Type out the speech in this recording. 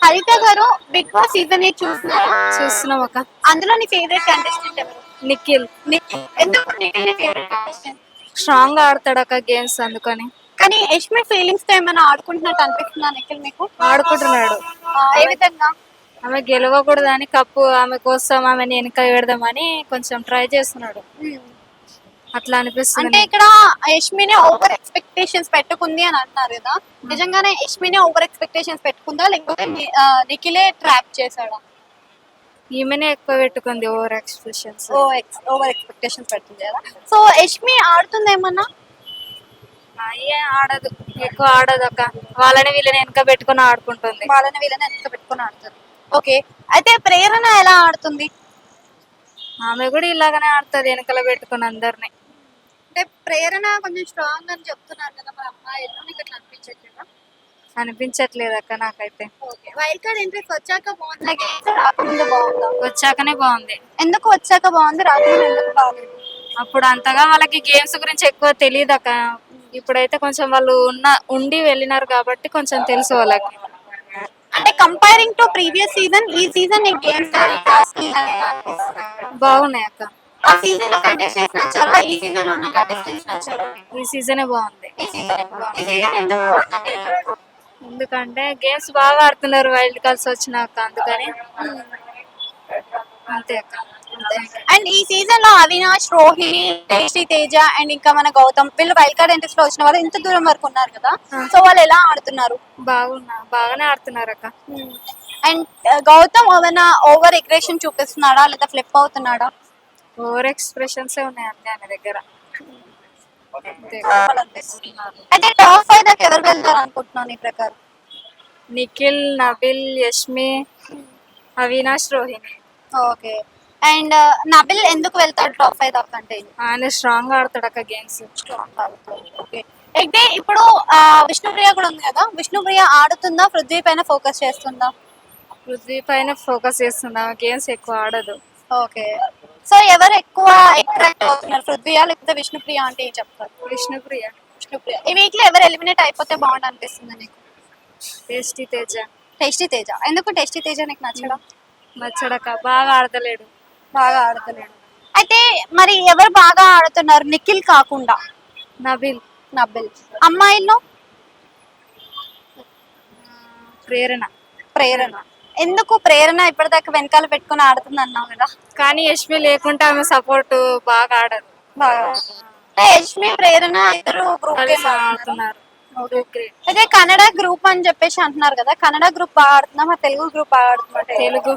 హరిత గారు big boss season 8 చూస్తున్నారా? చూస్తున్నాం అక్క. అందులో నీ ఫేవరెట్ కంటెస్టెంట్ ఎవరు? నిఖిల్ ఎందుకు నిఖిల్ ఫేవరెట్ కంటెస్టెంట్? స్ట్రాంగ్ గా ఆడతాడు అక్క గేమ్స్, అందుకని. కానీ యష్మి ఫీలింగ్స్ తో ఏమైనా ఆడుకుంటున్నట్టు అనిపిస్తుందా నిఖిల్ మీకు? ఆడుకుంటున్నాడు. ఏ విధంగా? ఆమె గెలవకూడదని కప్పు ఆమె కోసం ఆమెని వెనక పెడదామని కొంచెం ట్రై చేస్తున్నాడు. అట్లా అంటే అనిపిస్తుంది. ఇక్కడ యష్మిని ఓవర్ ఎక్స్పెక్టేషన్స్ పెట్టుకుంది అని అంటున్నారు కదా, నిజంగానే యష్మిని ఓవర్ ఎక్స్పెక్టేషన్స్ పెట్టుకుందా లేకపోతే నిఖిలే ట్రాప్ చేశాడా? ఈమెనే ఎక్కువ పెట్టుకుంది ఓవర్ ఎక్స్ప్రెషన్స్. ఓవర్ ఎక్స్పెక్టేషన్స్ పెడుతుంది కదా. సో యష్మి ఆడుతుంది ఏమన్నా? అయ్యే ఆడదు, ఎక్కువ ఆడదు అక్క. వాళ్ళని వీళ్ళని వెనక పెట్టుకుని ఆడుకుంటుంది. వాళ్ళని వీళ్ళని వెనక పెట్టుకుని ఆడుతుంది. ఓకే, అయితే ప్రేరణ ఎలా ఆడుతుంది? ఆమె కూడా ఇలాగనే ఆడుతుంది, వెనకల పెట్టుకుని అందరిని. అంటే ప్రేరణ కొంచెం స్ట్రాంగ్ అని చెప్తున్నారు కదా, మరి అమ్మాయిలు నీకు అట్లా అనిపించట్లేదా? అనిపించట్లేదు అక్క నాకైతే. ఓకే, వైల్డ్ కార్డ్ ఎంట్రీస్ వచ్చాక బాగుందా గేమ్స్ రాకముందు బాగుందా? వచ్చాకనే బాగుంది. ఎందుకు వచ్చాక బాగుంది, రాకముందు ఎందుకు బాగాలేదు? అప్పుడు అంతగా వాళ్ళకి గేమ్స్ గురించి ఎక్కువ తెలియదు అక్క. ఇప్పుడైతే కొంచెం వాళ్ళు ఉండి వెళ్ళినారు కాబట్టి కొంచెం తెలుసు వాళ్ళకి. అంటే కంపేరింగ్ టు ప్రీవియస్ సీజన్ ఈ సీజన్ నీకు గేమ్స్ బాగున్నాయి అక్క. ఆ సీజన్ లో కంటెస్టెంట్స్ నచ్చారా? ఈ సీజన్ లో ఉన్న కంటెస్టెంట్స్ నచ్చారా? ఈ సీజనే బాగుంది. ఈ సీజన్ ఎందుకు బాగుందంటే ఎందుకంటే గేమ్స్ బాగా ఆడుతున్నారు వైల్డ్ కార్డ్స్ వచ్చినాక, అందుకని. అంతే అక్క. అండ్ ఈ సీజన్ లో అవినాష్, రోహిణి, టేస్టీ తేజ అండ్ ఇంకా మన గౌతమ్ వీళ్ళు వైల్డ్ కార్డ్ ఎంట్రీస్ లో వచ్చిన వాళ్ళు ఇంత దూరం వరకు ఉన్నారు కదా, సో వాళ్ళు ఎలా ఆడుతున్నారు? బాగానే ఆడుతున్నారు అక్క. అండ్ గౌతమ్ ఏమైనా ఓవర్ ఎగ్రెషన్ చూపిస్తున్నాడా లేదా ఫ్లిప్ అవుతున్నాడా? ఓవర్ ఎక్స్ప్రెషన్స్ ఉన్నాయి అన్నీ ఆయన దగ్గర. అంతే. అయితే టాప్ 5 దాకా ఎవరు వెళ్తారు అనుకుంటున్నాను నీ ప్రకారం? నిఖిల్, నబిల్, యష్మి, అవినాష్, రోహిణి. ఓకే, అండ్ నబిల్ ఎందుకు వెళ్తాడు టాప్ 5 దాకా అంటే? ఆయన స్ట్రాంగ్ ఆడతాడు అక్క గేమ్స్. ఓకే, అయితే ఇప్పుడు విష్ణుప్రియ కూడా ఉంది కదా, విష్ణుప్రియ ఆడుతుందా, పృథ్వీ పైన ఫోకస్ చేస్తుందా? పృథ్వీ పైన ఫోకస్ చేస్తుంది, ఆమె గేమ్స్ ఎక్కువ ఆడదు. ఓకే, సో ఎవరు ఎక్కువ అట్రాక్ట్ అవుతున్నారు, పృథ్వీయా లేకపోతే విష్ణుప్రియ అంటే ఏం చెప్తారు? విష్ణుప్రియ. విష్ణుప్రియ. ఈ వీక్ లో ఎవరు ఎలిమినేట్ అయిపోతే బాగుండు అనిపిస్తుంది నీకు? టేస్టీ తేజ. టేస్టీ తేజ. ఎందుకు టేస్టీ తేజ నీకు నచ్చడం? నచ్చడక, బాగా ఆడతలేడు. బాగా ఆడుతున్నాడు. అయితే మరి ఎవరు బాగా ఆడుతున్నారు నిఖిల్ కాకుండా? నబిల్. నబిల్. అమ్మాయిల్లో ప్రేరణ. ప్రేరణ. ఎందుకు ప్రేరణ ఇప్పటిదాకా వెనకాల పెట్టుకుని ఆడుతుంది అన్నావు కదా? కానీ యష్మి లేకుంటే ఆమె సపోర్ట్ బాగా ఆడదు. బాగా యష్మి ప్రేరణ ఇద్దరు గ్రూప్ ఆడుతున్నారు. అయితే కన్నడ గ్రూప్ అని చెప్పేసి అంటున్నారు కదా, కన్నడ గ్రూప్ బాగా ఆడుతున్నా, మా తెలుగు గ్రూప్ బాగా ఆడుతున్నా? తెలుగు.